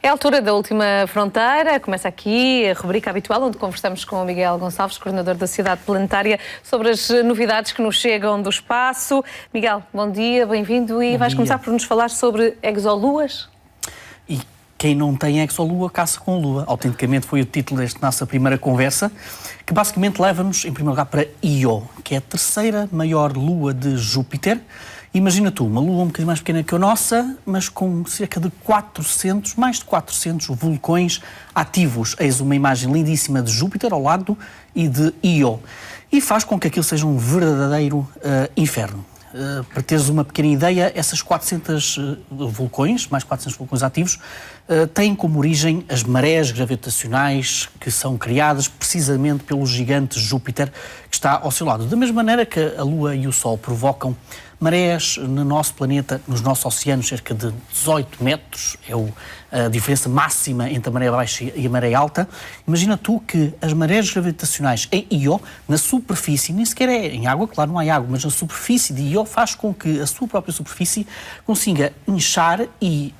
É a altura da última fronteira, começa aqui a rubrica habitual, onde conversamos com o Miguel Gonçalves, coordenador da Sociedade Planetária, sobre as novidades que nos chegam do espaço. Miguel, bom dia, bem-vindo, e vais começar por nos falar sobre exoluas? E quem não tem exolua, caça com lua. Autenticamente foi o título desta nossa primeira conversa, que basicamente leva-nos, em primeiro lugar, para Io, que é a terceira maior lua de Júpiter. Imagina tu, uma lua um bocadinho mais pequena que a nossa, mas com cerca de mais de 400 vulcões ativos. Eis uma imagem lindíssima de Júpiter ao lado e de Io. E faz com que aquilo seja um verdadeiro inferno. Para teres uma pequena ideia, essas 400 vulcões, mais 400 vulcões ativos, têm como origem as marés gravitacionais que são criadas precisamente pelo gigante Júpiter, que está ao seu lado. Da mesma maneira que a Lua e o Sol provocam marés no nosso planeta, nos nossos oceanos, cerca de 18 metros, é a diferença máxima entre a maré baixa e a maré alta. Imagina tu que as marés gravitacionais em Io, na superfície, nem sequer é em água, claro, não há água, mas na superfície de Io faz com que a sua própria superfície consiga inchar e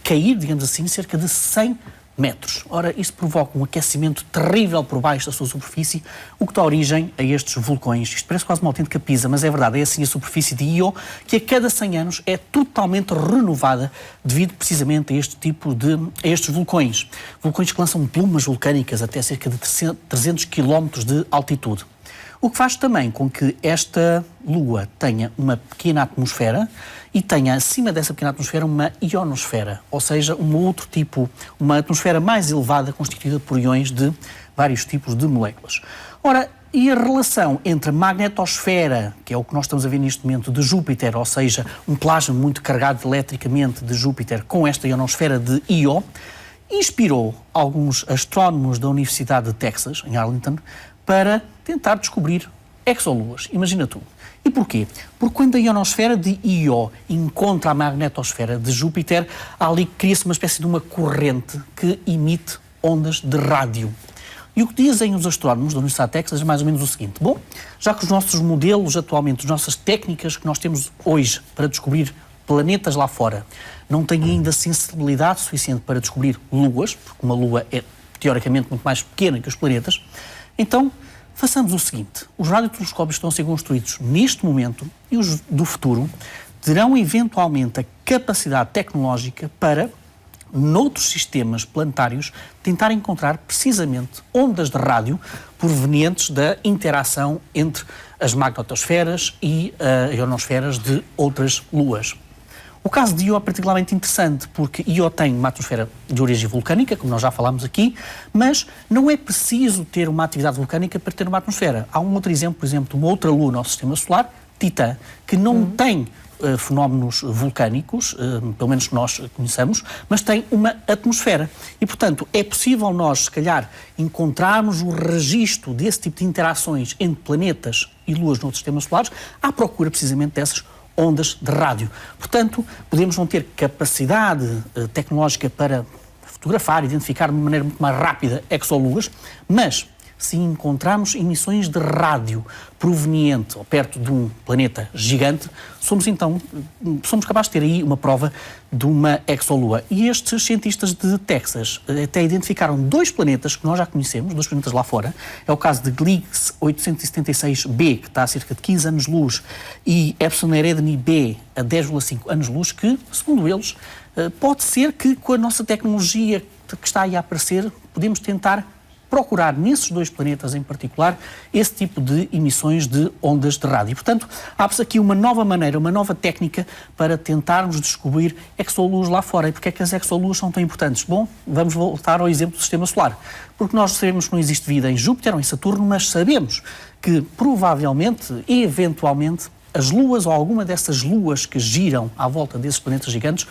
cair, digamos assim, cerca de 100 metros. Ora, isto provoca um aquecimento terrível por baixo da sua superfície, o que dá origem a estes vulcões. Isto parece quase uma autêntica pisa, mas é verdade, é assim a superfície de Io, que a cada 100 anos é totalmente renovada devido precisamente a estes vulcões. Vulcões que lançam plumas vulcânicas até cerca de 300 km de altitude. O que faz também com que esta Lua tenha uma pequena atmosfera e tenha acima dessa pequena atmosfera uma ionosfera, ou seja, uma atmosfera mais elevada constituída por íons de vários tipos de moléculas. Ora, e a relação entre a magnetosfera, que é o que nós estamos a ver neste momento, de Júpiter, ou seja, um plasma muito carregado eletricamente de Júpiter, com esta ionosfera de Io, inspirou alguns astrónomos da Universidade de Texas, em Arlington, para tentar descobrir exoluas. Imagina tu. E porquê? Porque quando a ionosfera de Io encontra a magnetosfera de Júpiter, ali cria-se uma espécie de uma corrente que emite ondas de rádio. E o que dizem os astrónomos da Universidade de Texas é mais ou menos o seguinte: bom, já que os nossos modelos atualmente, as nossas técnicas que nós temos hoje para descobrir planetas lá fora, não têm ainda sensibilidade suficiente para descobrir luas, porque uma lua é teoricamente muito mais pequena que os planetas, então façamos o seguinte: os radiotelescópios estão a ser construídos neste momento e os do futuro terão eventualmente a capacidade tecnológica para, noutros sistemas planetários, tentar encontrar precisamente ondas de rádio provenientes da interação entre as magnetosferas e ionosferas de outras luas. O caso de Io é particularmente interessante porque Io tem uma atmosfera de origem vulcânica, como nós já falámos aqui, mas não é preciso ter uma atividade vulcânica para ter uma atmosfera. Há um outro exemplo, por exemplo, de uma outra lua no nosso sistema solar, Titã, que não tem fenómenos vulcânicos, pelo menos que nós conheçamos, mas tem uma atmosfera. E, portanto, é possível nós, se calhar, encontrarmos o registro desse tipo de interações entre planetas e luas no outro sistema solar, à procura precisamente dessas ondas de rádio. Portanto, podemos não ter capacidade tecnológica para fotografar, identificar de uma maneira muito mais rápida exoluas, mas se encontrarmos emissões de rádio proveniente ou perto de um planeta gigante, somos capazes de ter aí uma prova de uma exolua. E estes cientistas de Texas até identificaram dois planetas que nós já conhecemos, dois planetas lá fora. É o caso de Gliese 876b, que está a cerca de 15 anos-luz, e Epsilon Eridani b, a 10,5 anos-luz, que, segundo eles, pode ser que com a nossa tecnologia que está aí a aparecer, podemos tentar procurar nesses dois planetas em particular esse tipo de emissões de ondas de rádio. Portanto, abre-se aqui uma nova maneira, uma nova técnica para tentarmos descobrir exoluas lá fora. E porquê é que as exoluas são tão importantes? Bom, vamos voltar ao exemplo do Sistema Solar. Porque nós sabemos que não existe vida em Júpiter ou em Saturno, mas sabemos que provavelmente, eventualmente, as luas ou alguma dessas luas que giram à volta desses planetas gigantes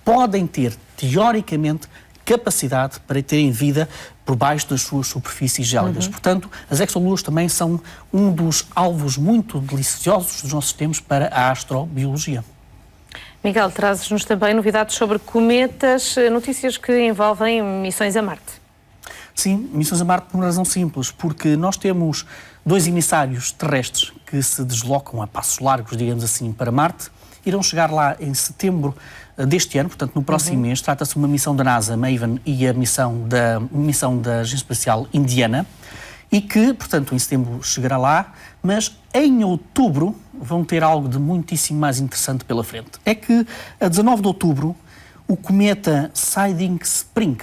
podem ter, teoricamente, capacidade para terem vida por baixo das suas superfícies gélidas. Portanto, as exoluas também são um dos alvos muito deliciosos dos nossos tempos para a astrobiologia. Miguel, trazes-nos também novidades sobre cometas, notícias que envolvem missões a Marte. Sim, missões a Marte por uma razão simples, porque nós temos dois emissários terrestres que se deslocam a passos largos, digamos assim, para Marte, irão chegar lá em setembro deste ano, portanto no próximo mês. Trata-se de uma missão da NASA, Maven, e a missão da Agência Espacial Indiana, e que, portanto, em setembro chegará lá, mas em outubro vão ter algo de muitíssimo mais interessante pela frente. É que a 19 de outubro o cometa Siding-Spring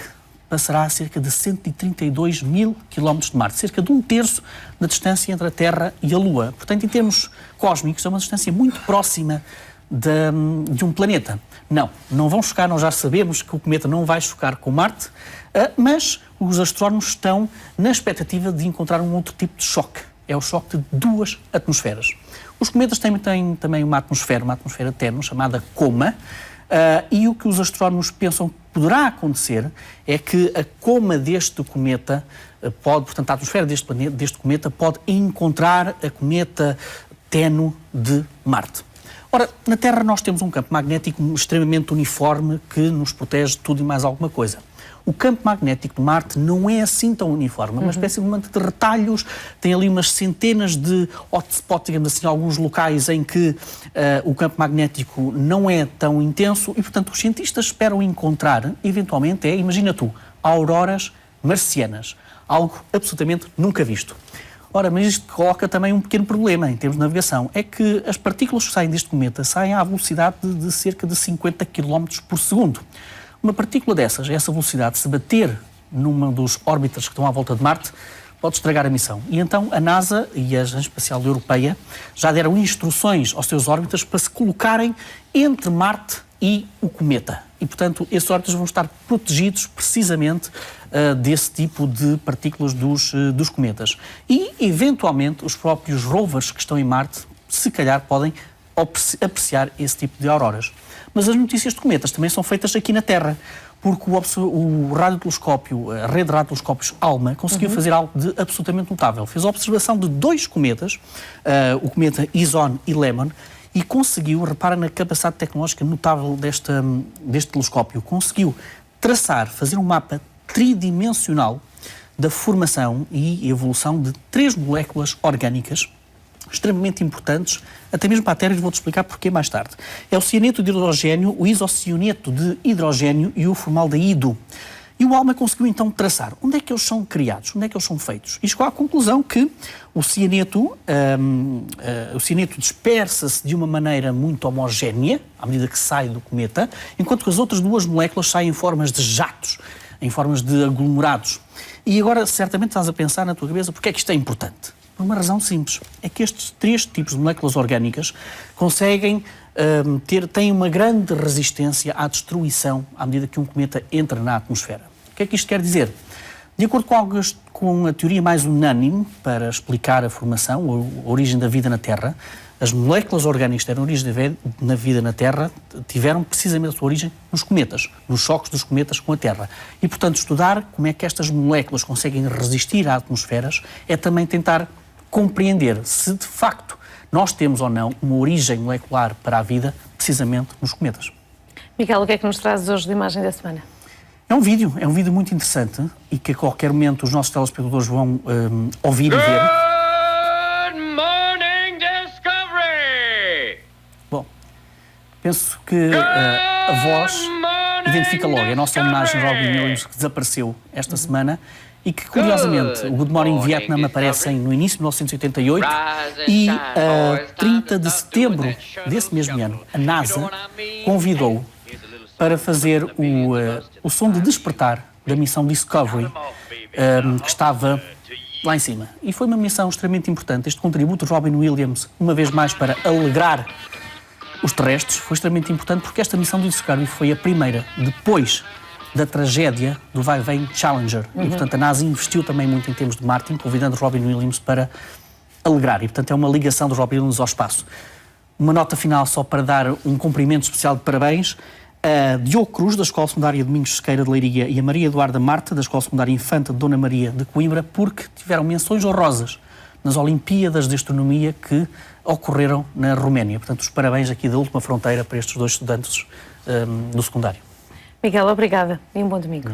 passará a cerca de 132 mil quilómetros de Marte, cerca de 1/3 da distância entre a Terra e a Lua. Portanto, em termos cósmicos, é uma distância muito próxima de um planeta. Não vão chocar, nós já sabemos que o cometa não vai chocar com Marte, mas os astrónomos estão na expectativa de encontrar um outro tipo de choque. É o choque de 2 atmosferas. Os cometas têm também uma atmosfera terna, chamada coma, e o que os astrónomos pensam que poderá acontecer é que a coma deste cometa portanto, a atmosfera deste cometa pode encontrar a cometa Tenno de Marte. Ora, na Terra nós temos um campo magnético extremamente uniforme que nos protege de tudo e mais alguma coisa. O campo magnético de Marte não é assim tão uniforme, é uma espécie de retalhos, tem ali umas centenas de hotspots, digamos assim, alguns locais em que o campo magnético não é tão intenso e, portanto, os cientistas esperam encontrar, eventualmente, imagina tu, auroras marcianas, algo absolutamente nunca visto. Ora, mas isto coloca também um pequeno problema em termos de navegação, é que as partículas que saem deste cometa saem à velocidade de cerca de 50 km por segundo. Uma partícula dessas, essa velocidade, se bater numa dos órbitas que estão à volta de Marte, pode estragar a missão. E então a NASA e a Agência Espacial Europeia já deram instruções aos seus órbitas para se colocarem entre Marte e o cometa. E, portanto, esses órbitas vão estar protegidos precisamente desse tipo de partículas dos cometas. E, eventualmente, os próprios rovers que estão em Marte, se calhar, podem apreciar esse tipo de auroras. Mas as notícias de cometas também são feitas aqui na Terra, porque o radiotelescópio, a rede de radiotelescópios ALMA, conseguiu fazer algo de absolutamente notável. Fez a observação de 2 cometas, o cometa Ison e Lemon, e conseguiu, repara na capacidade tecnológica notável deste telescópio, conseguiu fazer um mapa tridimensional da formação e evolução de 3 moléculas orgânicas extremamente importantes, até mesmo para a Terra, e vou-te explicar porquê mais tarde. É o cianeto de hidrogênio, o isocianeto de hidrogênio e o formaldeído. E o ALMA conseguiu então traçar onde é que eles são criados, onde é que eles são feitos. E chegou à conclusão que o cianeto dispersa-se de uma maneira muito homogénea, à medida que sai do cometa, enquanto que as outras 2 moléculas saem em formas de jatos, em formas de aglomerados. E agora, certamente, estás a pensar na tua cabeça, porque é que isto é importante? Por uma razão simples, é que estes 3 tipos de moléculas orgânicas têm uma grande resistência à destruição à medida que um cometa entra na atmosfera. O que é que isto quer dizer? De acordo com a teoria mais unânime para explicar a formação, a origem da vida na Terra, as moléculas orgânicas que deram origem na vida na Terra tiveram precisamente a sua origem nos cometas, nos choques dos cometas com a Terra. E, portanto, estudar como é que estas moléculas conseguem resistir às atmosferas é também tentar compreender se, de facto, nós temos ou não uma origem molecular para a vida, precisamente nos cometas. Miguel, o que é que nos trazes hoje de imagem da semana? É um vídeo muito interessante e que a qualquer momento os nossos telespectadores vão ouvir e ver. Good morning, Discovery! Bom, penso que a voz identifica logo. É a nossa homenagem a Robin Williams, que desapareceu esta semana e que, curiosamente, o Good Morning Vietnam aparece no início de 1988 e a 30 de setembro desse mesmo ano, a NASA convidou para fazer o som de despertar da missão Discovery, que estava lá em cima. E foi uma missão extremamente importante. Este contributo de Robin Williams, uma vez mais para alegrar os terrestres, foi extremamente importante porque esta missão do Discovery foi a primeira depois da tragédia do vai-vem Challenger. E, portanto, a NASA investiu também muito em termos de marketing, convidando Robin Williams para alegrar. E, portanto, é uma ligação de Robin Williams ao espaço. Uma nota final só para dar um cumprimento especial de parabéns a Diogo Cruz, da Escola Secundária Domingos Sequeira de Leiria, e a Maria Eduarda Marta, da Escola Secundária Infanta de Dona Maria de Coimbra, porque tiveram menções honrosas nas Olimpíadas de Astronomia que ocorreram na Roménia. Portanto, os parabéns aqui da última fronteira para estes 2 estudantes do secundário. Miguel, obrigada e um bom domingo.